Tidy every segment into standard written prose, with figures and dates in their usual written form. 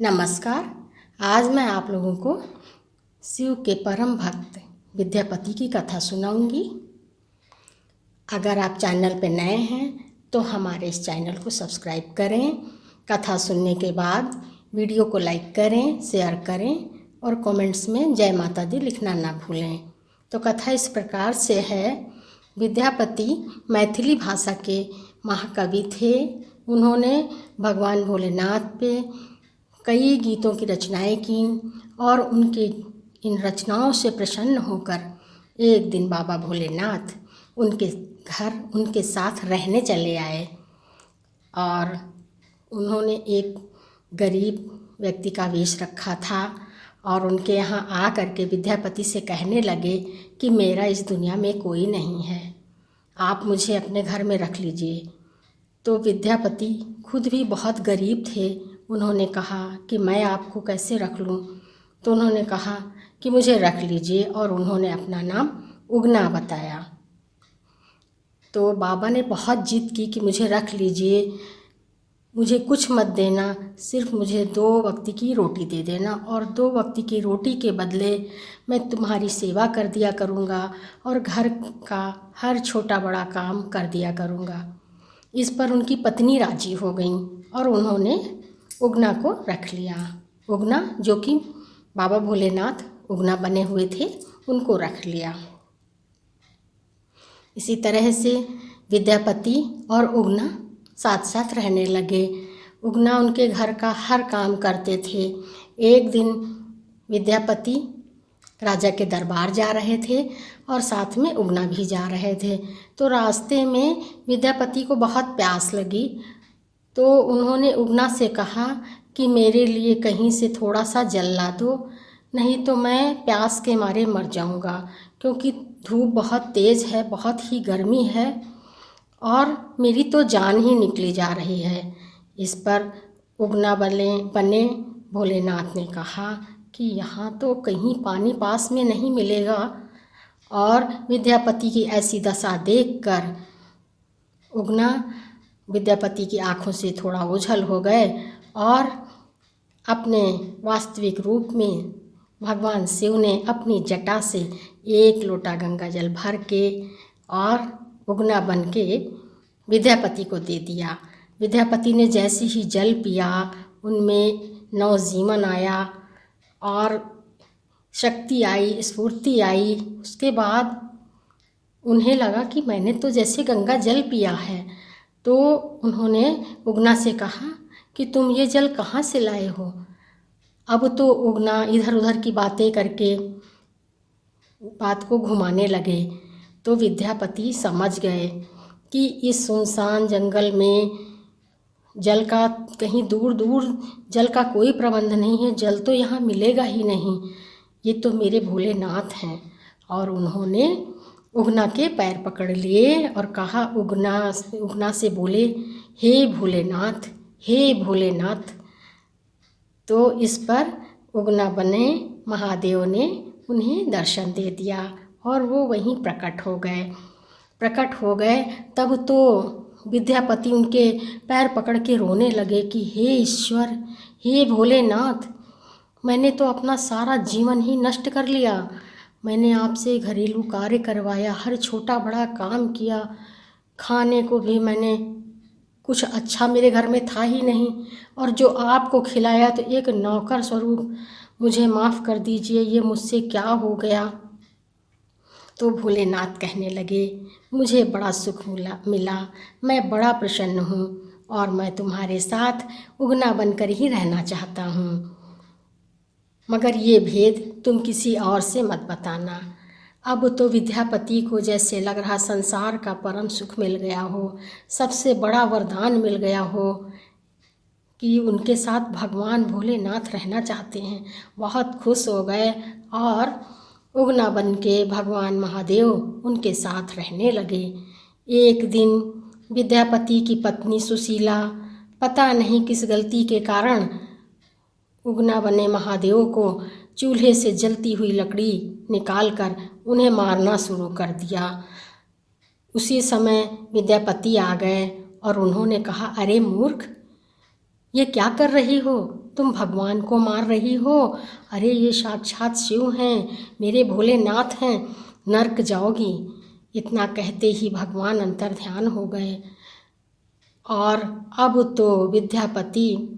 नमस्कार। आज मैं आप लोगों को शिव के परम भक्त विद्यापति की कथा सुनाऊंगी। अगर आप चैनल पर नए हैं तो हमारे इस चैनल को सब्सक्राइब करें। कथा सुनने के बाद वीडियो को लाइक करें, शेयर करें और कमेंट्स में जय माता दी लिखना ना भूलें। तो कथा इस प्रकार से है। विद्यापति मैथिली भाषा के महाकवि थे। उन्होंने भगवान भोलेनाथ पे कई गीतों की रचनाएं की और उनके इन रचनाओं से प्रसन्न होकर एक दिन बाबा भोलेनाथ उनके घर उनके साथ रहने चले आए और उन्होंने एक गरीब व्यक्ति का वेश रखा था और उनके यहाँ आ करके विद्यापति से कहने लगे कि मेरा इस दुनिया में कोई नहीं है, आप मुझे अपने घर में रख लीजिए। तो विद्यापति खुद भी बहुत गरीब थे। उन्होंने कहा कि मैं आपको कैसे रख लूं? तो उन्होंने कहा कि मुझे रख लीजिए और उन्होंने अपना नाम उगना बताया। तो बाबा ने बहुत जिद की कि मुझे रख लीजिए, मुझे कुछ मत देना, सिर्फ मुझे 2 वक्त की रोटी दे देना और 2 वक्त की रोटी के बदले मैं तुम्हारी सेवा कर दिया करूँगा और घर का हर छोटा बड़ा काम कर दिया करूँगा। इस पर उनकी पत्नी राजी हो गई और उन्होंने उगना को रख लिया। उगना जो कि बाबा भोलेनाथ उगना बने हुए थे, उनको रख लिया। इसी तरह से विद्यापति और उगना साथ साथ रहने लगे। उगना उनके घर का हर काम करते थे। एक दिन विद्यापति राजा के दरबार जा रहे थे और साथ में उगना भी जा रहे थे। तो रास्ते में विद्यापति को बहुत प्यास लगी। तो उन्होंने उगना से कहा कि मेरे लिए कहीं से थोड़ा सा जल ला दो, नहीं तो मैं प्यास के मारे मर जाऊंगा, क्योंकि धूप बहुत तेज़ है, बहुत ही गर्मी है और मेरी तो जान ही निकली जा रही है। इस पर उगना बने भोलेनाथ ने कहा कि यहाँ तो कहीं पानी पास में नहीं मिलेगा। और विद्यापति की ऐसी दशा देखकर उगना विद्यापति की आंखों से थोड़ा ओझल हो गए और अपने वास्तविक रूप में भगवान शिव ने अपनी जटा से 1 लोटा गंगा जल भर के और उगना बन के विद्यापति को दे दिया। विद्यापति ने जैसे ही जल पिया, उनमें नवजीवन आया और शक्ति आई, स्फूर्ति आई। उसके बाद उन्हें लगा कि मैंने तो जैसे गंगा जल पिया है। तो उन्होंने उगना से कहा कि तुम ये जल कहाँ से लाए हो? अब तो उगना इधर उधर की बातें करके बात को घुमाने लगे। तो विद्यापति समझ गए कि इस सुनसान जंगल में जल का कहीं दूर दूर जल का कोई प्रबंध नहीं है, जल तो यहाँ मिलेगा ही नहीं, ये तो मेरे भोलेनाथ हैं। और उन्होंने उगना के पैर पकड़ लिए और कहा, उगना से बोले, हे भोलेनाथ, हे भोलेनाथ। तो इस पर उगना बने महादेव ने उन्हें दर्शन दे दिया और वो वहीं प्रकट हो गए। तब तो विद्यापति उनके पैर पकड़ के रोने लगे कि हे ईश्वर, हे भोलेनाथ, मैंने तो अपना सारा जीवन ही नष्ट कर लिया। मैंने आपसे घरेलू कार्य करवाया, हर छोटा बड़ा काम किया, खाने को भी मैंने कुछ अच्छा मेरे घर में था ही नहीं, और जो आपको खिलाया तो एक नौकर स्वरूप, मुझे माफ़ कर दीजिए, ये मुझसे क्या हो गया। तो भोलेनाथ कहने लगे, मुझे बड़ा सुख मिला, मैं बड़ा प्रसन्न हूँ और मैं तुम्हारे साथ उगना बनकर ही रहना चाहता हूँ, मगर ये भेद तुम किसी और से मत बताना। अब तो विद्यापति को जैसे लग रहा संसार का परम सुख मिल गया हो, सबसे बड़ा वरदान मिल गया हो कि उनके साथ भगवान भोलेनाथ रहना चाहते हैं। बहुत खुश हो गए और उगना बन के भगवान महादेव उनके साथ रहने लगे। एक दिन विद्यापति की पत्नी सुशीला पता नहीं किस गलती के कारण उगना बने महादेव को चूल्हे से जलती हुई लकड़ी निकालकर उन्हें मारना शुरू कर दिया। उसी समय विद्यापति आ गए और उन्होंने कहा, अरे मूर्ख, ये क्या कर रही हो? तुम भगवान को मार रही हो। अरे ये साक्षात शिव हैं, मेरे भोलेनाथ हैं, नर्क जाओगी। इतना कहते ही भगवान अंतर्ध्यान हो गए। और अब तो विद्यापति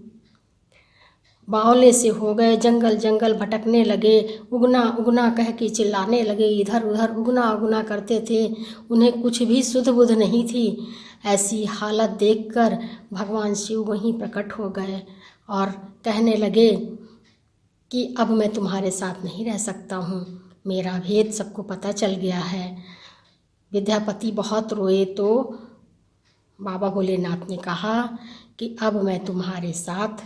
बावले से हो गए, जंगल जंगल भटकने लगे, उगना उगना कह के चिल्लाने लगे, इधर उधर उगना उगना करते थे। उन्हें कुछ भी सुध बुध नहीं थी। ऐसी हालत देखकर भगवान शिव वहीं प्रकट हो गए और कहने लगे कि अब मैं तुम्हारे साथ नहीं रह सकता हूँ, मेरा भेद सबको पता चल गया है। विद्यापति बहुत रोए तो बाबा भोलेनाथ ने कहा कि अब मैं तुम्हारे साथ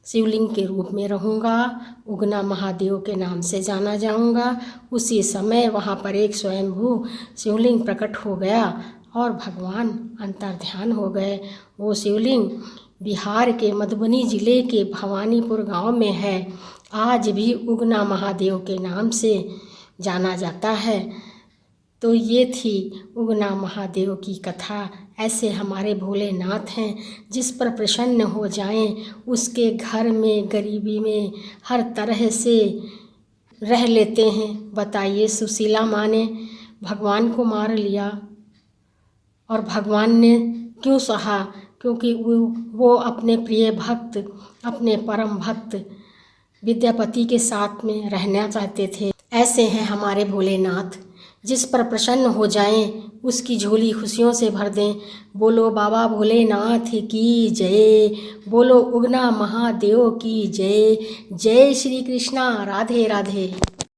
शिवलिंग के रूप में रहूँगा, उगना महादेव के नाम से जाना जाऊँगा। उसी समय वहाँ पर एक स्वयंभू शिवलिंग प्रकट हो गया और भगवान अंतर्ध्यान हो गए। वो शिवलिंग बिहार के मधुबनी जिले के भवानीपुर गांव में है। आज भी उगना महादेव के नाम से जाना जाता है। तो ये थी उगना महादेव की कथा। ऐसे हमारे भोलेनाथ हैं, जिस पर प्रसन्न हो जाएं, उसके घर में गरीबी में हर तरह से रह लेते हैं। बताइए, सुशीला माँ ने भगवान को मार लिया और भगवान ने क्यों सहा? क्योंकि वो अपने प्रिय भक्त, अपने परम भक्त विद्यापति के साथ में रहना चाहते थे। ऐसे हैं हमारे भोलेनाथ, जिस पर प्रसन्न हो जाएं, उसकी झोली खुशियों से भर दें। बोलो बाबा भोलेनाथ की जय, बोलो उगना महादेव की जय। जय श्री कृष्णा, राधे राधे।